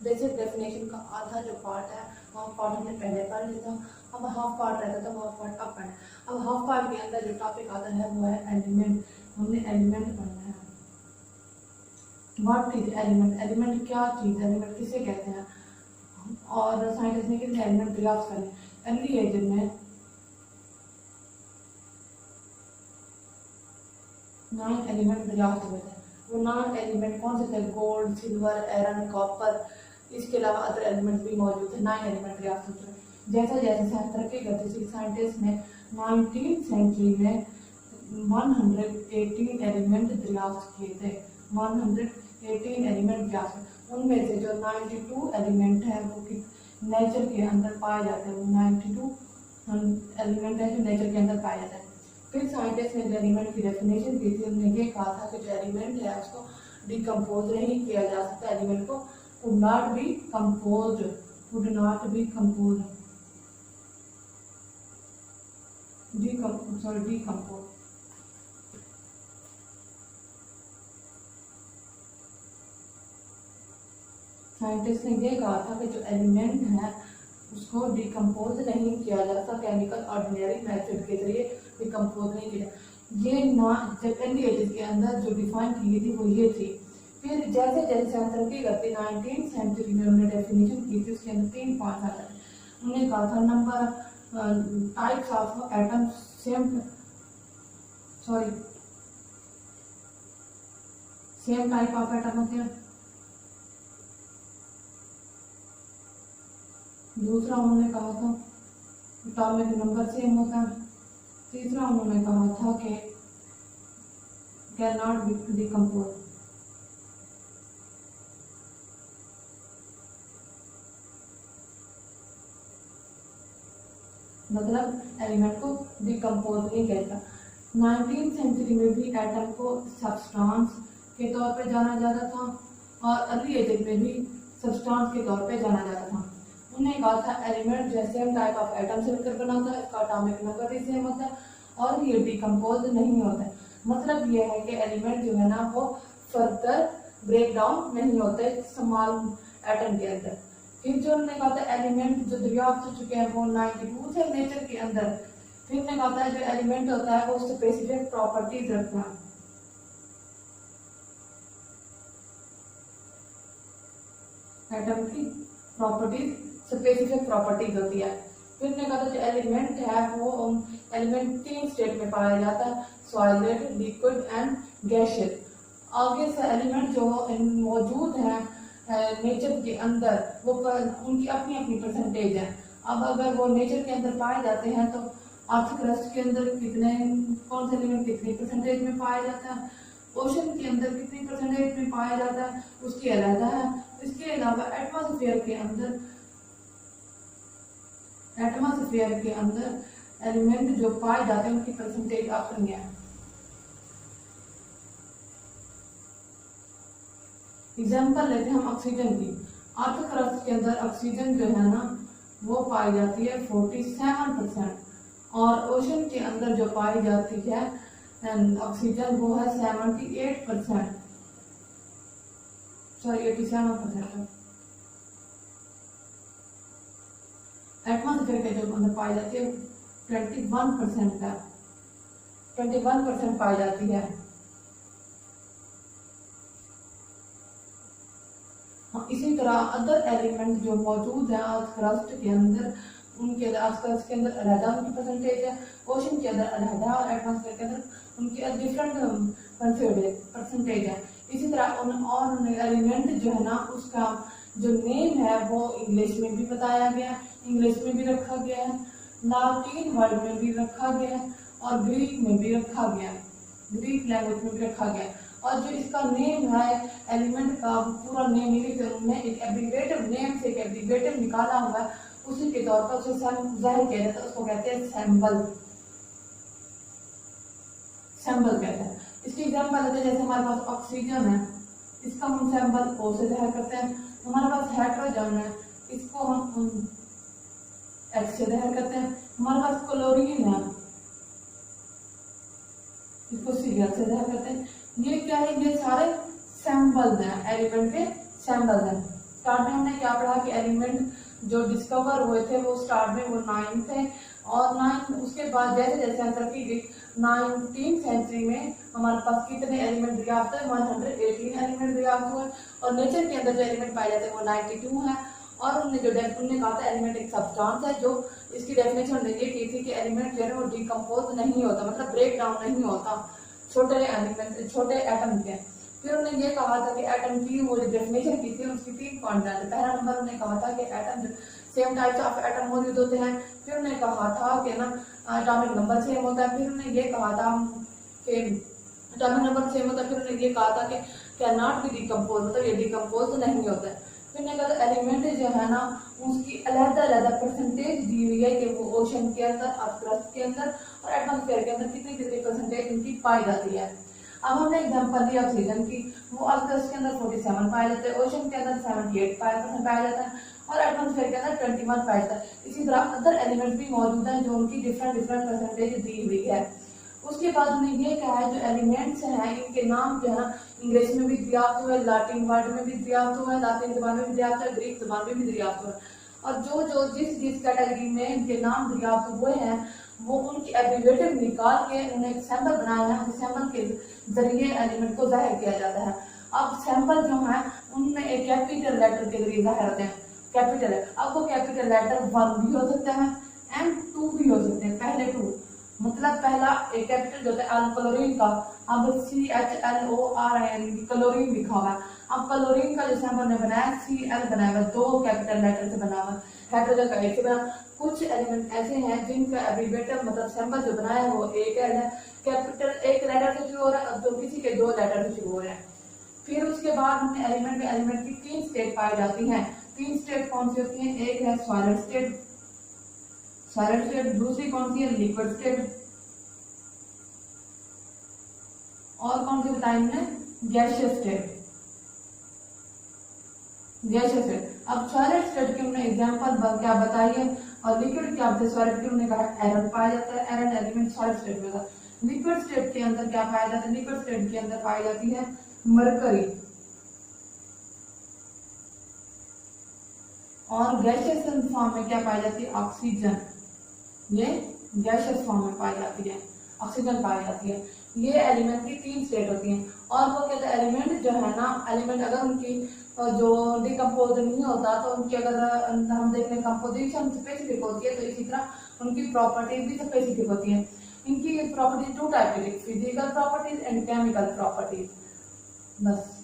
Basic definition का आधा जो पार्ट है हाफ पार्ट हमने पहले पढ़ लिया था। अब हाफ पार्ट रहता था, हाफ पार्ट अब पढ़ना। अब हाफ पार्ट के अंदर जो टॉपिक आता है वो है एलिमेंट। हमने एलिमेंट पढ़ना है। What is element? एलिमेंट क्या चीज़ है, एलिमेंट किसे कहते हैं, और साइंटिस्ट ने कितने एलिमेंट दरियाफ्त करे। अर्ली एज में 9 एलिमेंट दरियाफ्त हुए थे। वो 9 एलिमेंट कौन से थे? गोल्ड, सिल्वर, आयरन, कॉपर, इसके अलावा अदर एलिमेंट भी मौजूद थे। 9 एलिमेंट दरियाफ्त हुए थे। जैसे जैसे साइंस तरक्की करती थी, साइंटिस्ट ने 19th सेंचुरी में 118 एलिमेंट दरियाफ्त किए थे। 118 एलिमेंट दरियाफ्त, उनमें से जो 92 एलिमेंट है वो नेचर के अंदर पाए जाते हैं। वो 92 एलिमेंट है जो नेचर के अंदर पाए जाते हैं। फिर साइंटिस्ट ने एलिमेंट की डेफिनेशन दी थी। उन्होंने ये कहा था कि जो एलिमेंट है उसको डिकम्पोज नहीं किया जा सकता। एलिमेंट को could not be composed, could not be composed, decompose. Scientist ने ये कहा था कि जो एलिमेंट है उसको डिकम्पोज नहीं किया जा सकता, केमिकल ऑर्डिनरी मेथड के जरिए डिकम्पोज नहीं किया। ये ना जब पहली एजेस के अंदर जो डिफाइन की थी वो ये थी। फिर जैसे जैसे साइंस तरक्की करती 19th सेंचुरी में उन्होंने डेफिनेशन की थी, उसके अंदर 3 पॉइंट आते हैं। उन्होंने कहा था number types of atom same type of atom होते हैं। दूसरा उन्होंने कहा था एटॉमिक नंबर सेम होता है। तीसरा उन्होंने कहा था कि कैन नॉट बी डिकम्पोज। मतलब एलिमेंट को डिकम्पोज नहीं कहता। 19th सेंचुरी में भी एटम को सब्सटेंस के तौर पे जाना जाता था और अर्ली एज में भी सब्सटेंस के तौर पे जाना जाता था। उन्होंने कहा था एलिमेंट जो सेम टाइप ऑफ एटम से मिलकर बना होता है, इसका एटॉमिक नंबर भी सेम होता है और ये डिकम्पोज नहीं होता है। मतलब ये है कि एलिमेंट जो है ना वो फर्दर ब्रेक डाउन नहीं होते स्मॉल एटम के अंदर। फिर जो उन्होंने कहा था एलिमेंट जो दरियाफ्त हो चुके हैं वो 92 थे नेचर के अंदर। फिर उन्होंने कहा था जो एलिमेंट होता है वो स्पेसिफिक प्रॉपर्टीज रखता है। एटम की प्रॉपर्टीज स्पेसिफिक प्रॉपर्टीज होती है। फिर उन्होंने कहा था जो एलिमेंट है वो एलिमेंट 3 स्टेट में पाया जाता है, सॉलिड, लिक्विड एंड गैसियस। आगे से एलिमेंट जो मौजूद हैं नेचर के अंदर वो उनकी अपनी अपनी परसेंटेज है। अब अगर वो नेचर के अंदर पाए जाते हैं तो अर्थ क्रस्ट के अंदर कितने कौन से एलिमेंट कितनी परसेंटेज में पाया जाता है, ओशन के अंदर कितनी परसेंटेज में पाया जाता है उसकी अलग है। इसके अलावा एटमॉस्फेयर के अंदर एलिमेंट जो पाए जाते हैं उनकी परसेंटेज अपनी है। एग्जाम्पल लेते हैं हम ऑक्सीजन की। अर्थ क्रस्ट के अंदर ऑक्सीजन जो है ना वो पाई जाती है 47% और ओशन के अंदर जो पाई जाती है ऑक्सीजन वो है 78%, सॉरी 87%। एटमॉस्फेयर के जो अंदर पाई जाती है 21% है, 21% पाई जाती है। इसी तरह अदर एलिमेंट जो मौजूद है अर्थ क्रस्ट के अंदर उनके अर्थ क्रस्ट के अंदर अलग उनकी परसेंटेज है, ओशन के अंदर अलग और एटमॉस्फेयर के अंदर उनकी डिफरेंट परसेंटेज है। इसी तरह और एलिमेंट जो है ना उसका जो नेम है वो इंग्लिश में भी बताया गया, इंग्लिश में भी रखा गया है, लैटिन वर्ड में भी रखा गया है और ग्रीक में भी रखा गया है, ग्रीक लैंग्वेज में भी रखा गया है। और जो इसका नेम है एलिमेंट का पूरा नेम एक एब्रीवेटिव नेम से एक एब्रीवेटिव निकाला हुआ है, उसी के तौर पर उसे जाहिर किया जाता है, उसको कहते हैं सैंबल, सैंबल कहते हैं। इसकी एग्जांपल लेते हैं, जैसे हमारे पास ऑक्सीजन है, इसका हम सैंबल ओ से जाहिर करते हैं। हमारे पास हाइड्रोजन है, इसको हम एक्स से जाहिर करते हैं। हमारे पास क्लोरीन है, इसको सी से जाहिर करते हैं। ये क्या है, ये सारे सैंपल्स हैं, एलिमेंट के सैंपल्स हैं। स्टार्ट में हमने क्या पढ़ा कि एलिमेंट जो डिस्कवर हुए थे वो स्टार्ट में वो 9 थे, और 9 उसके बाद जैसे जैसे हम तरक्की की 19th सेंचुरी में हमारे पास कितने एलिमेंट दरियाफ्त हुए, 118 एलिमेंट दरियाफ्त हुए, और नेचर के अंदर जो एलिमेंट पाए जाते हैं वो 92 है। और उन्होंने कहा था एलिमेंट एक सब्सटेंस है, जो इसकी डेफिनेशन उन्होंने ये की थी कि एलिमेंट जो है वो डिकम्पोज नहीं होता, मतलब ब्रेक डाउन नहीं होता छोटे एलिमेंट छोटे एटम के। फिर उन्होंने ये कहा था कि एटम की वो जो डेफिनेशन की थी उसकी 3 पॉइंट थे। पहला नंबर उन्होंने कहा था कि atom same types of atom मौजूद होते हैं। फिर उन्होंने कहा था कि ना एटॉमिक नंबर सेम होता है। फिर उन्होंने ये कहा था कि एटॉमिक नंबर सेम होता है। फिर उन्होंने ये कहा था कि कैन नॉट बी डिकम्पोज, मतलब ये डिकम्पोज नहीं होता है। फिर उन्होंने कहा एलिमेंट जो है ना उसकी अलग-अलग परसेंटेज दी हुई है कि वो ओशन के अंदर, अर्थ क्रस्ट के अंदर और एटमॉस्फेयर के अंदर कितनी कितनी परसेंटेज इनकी पाई जाती है। अब हमने एग्जांपल दिया ऑक्सीजन की, वो अर्थ क्रस्ट के अंदर 47 पाया जाता है, ओशन के अंदर 78% पाया जाता है और एटमॉस्फेयर के अंदर 21 पाया जाता है। इसी तरह अदर एलिमेंट्स भी मौजूद हैं जो उनकी डिफरेंट परसेंटेज दी हुई है। उसके बाद उन्हें ये कहा है जो एलिमेंट्स हैं इनके नाम जो है ना इंग्लिश में भी दरियाफ्त हुए, लैटिन वर्ड में भी दरियाफ्त हुए, लैटिन जबान में भी दरियाफ्त हुए, ग्रीक जबान में भी दरियाफ्त हुए। और जो जो जिस कैटेगरी में इनके नाम दरियाफ्त हुए हैं वो उनकी एब्रिविएटिव निकाल के उन्हें एक सैंपल बनाया है, उस सैंपल के जरिए एलिमेंट को जाहिर किया जाता है। अब सैंपल जो है उनमें एक कैपिटल लेटर के जरिए जाहिर होते हैं। कैपिटल है, अब वो कैपिटल लेटर 1 भी हो सकता है एंड 2 भी हो सकते हैं। पहले 2 मतलब पहला एक कैपिटल जो है क्लोरीन का, अब CHLORIN क्लोरीन लिखा हुआ है। अब क्लोरीन का जो सैंपल ने बनाया Cl बनाया हुआ, 2 कैपिटल लेटर से बना हुआ, हाइड्रोजन का एक से बना। कुछ एलिमेंट ऐसे हैं जिनका एब्रिविएटर मतलब सैंपल जो बनाया है वो एक है, कैपिटल एक लेटर से शुरू हो रहा है, अब तो किसी के 2 लेटर से शुरू हो रहे हैं। फिर उसके बाद हमने एलिमेंट की 3 स्टेट पाई जाती हैं। 3 स्टेट कौन सी होती हैं? एक है सॉलिड स्टेट, दूसरी कौन सी है? लिक्विड स्टेट, और कौन सी बताई हमने? Gaseous state. अब सॉलिड स्टेट की हमने एग्जांपल क्या बताई है, और लिक्विड क्या होता है? सॉलिड की हमने कहा आयरन पाया जाता है, आयरन एलिमेंट सॉलिड स्टेट में था। लिक्विड स्टेट के अंदर क्या पाया जाता है? लिक्विड स्टेट के अंदर पाई जाती है मरकरी, और गैसियस फॉर्म में क्या पाई जाती है? ऑक्सीजन। ये गैसियस फॉर्म में पाई जाती है, ऑक्सीजन पाई जाती है। ये एलिमेंट की 3 स्टेट होती हैं। और वो कहते हैं एलिमेंट जो है ना, एलिमेंट अगर उनकी जो डिकम्पोज नहीं होता तो उनकी अगर हम देखें कंपोजिशन स्पेसिफिक होती है, तो इसी तरह उनकी प्रॉपर्टीज भी स्पेसिफिक होती हैं। इनकी प्रॉपर्टीज 2 टाइप की, physical properties and chemical properties. बस।